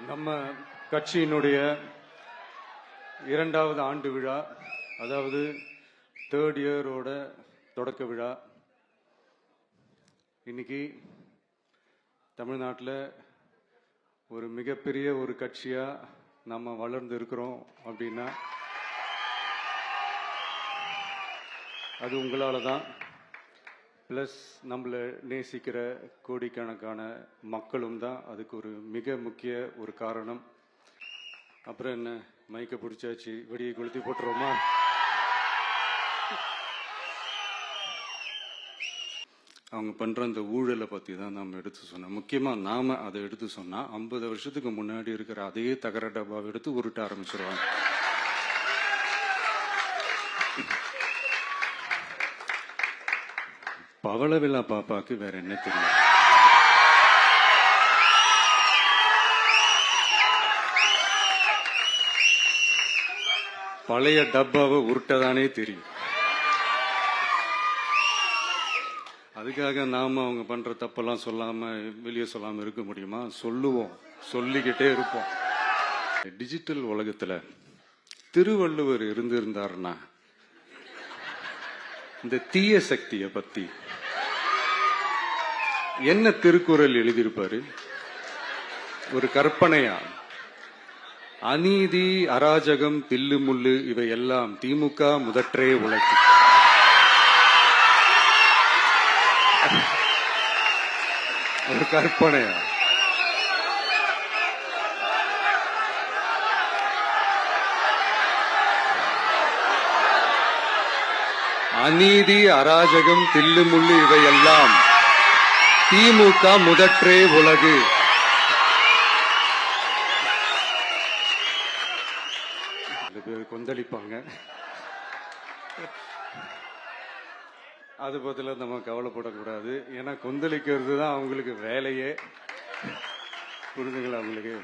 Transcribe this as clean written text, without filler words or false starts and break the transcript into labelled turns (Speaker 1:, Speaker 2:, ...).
Speaker 1: நம்ம கட்சியினுடைய 2வது ஆண்டு விழா, அதாவது 3rd இயரோட தொடக்க விழா இன்னைக்கு தமிழ்நாட்டில் ஒரு மிகப்பெரிய ஒரு கட்சியா நம்ம வளர்ந்து இருக்கிறோம் அப்படின்னா அது உங்களால தான். ப்ளஸ் நம்மளை நேசிக்கிற கோடிக்கணக்கான மக்களும் தான் அதுக்கு ஒரு மிக முக்கிய ஒரு காரணம். அப்புறம் என்ன, மைக்கை பிடிச்சாச்சு, வெடியை கொளுத்தி போட்டுருவோமா? அவங்க பண்ற அந்த ஊழலை பத்தி தான் நாம் எடுத்து சொன்னோம். முக்கியமா நாம அதை எடுத்து சொன்னா 50 வருஷத்துக்கு முன்னாடி இருக்கிற அதே தகர டப்பாவை எடுத்து உருட்ட ஆரம்பிச்சிருவாங்க. பவள விழா பாப்பாக்கு வேற என்ன தெரியும்? பழைய டப்பாவை உருட்டதானே தெரியும். அதுக்காக நாம அவங்க பண்ற தப்பெல்லாம் சொல்லாம வெளியே சொல்லாம இருக்க முடியுமா? சொல்லுவோம், சொல்லிக்கிட்டே இருப்போம். டிஜிட்டல் உலகத்துல திருவள்ளுவர் இருந்திருந்தாருன்னா இந்த தீய சக்தியை பத்தி என்ன திருக்குறள் எழுதியிருப்பாரு? ஒரு கற்பனையா, அநீதி, அராஜகம், தில்லு முள்ளு இவை எல்லாம் திமுக முதற்றே உழைக்கும். ஒரு கற்பனையா? அநீதி, அராஜகம், தில்லு முள்ளு இவை எல்லாம் திமுக முதற்றே உலகு. பேர் கொந்தளிப்பாங்க. அது பத்தில நம்ம கவலைப்படக்கூடாது. ஏன்னா கொந்தளிக்கிறது தான் அவங்களுக்கு வேலையே. புரிஞ்சுங்களா உங்களுக்கு?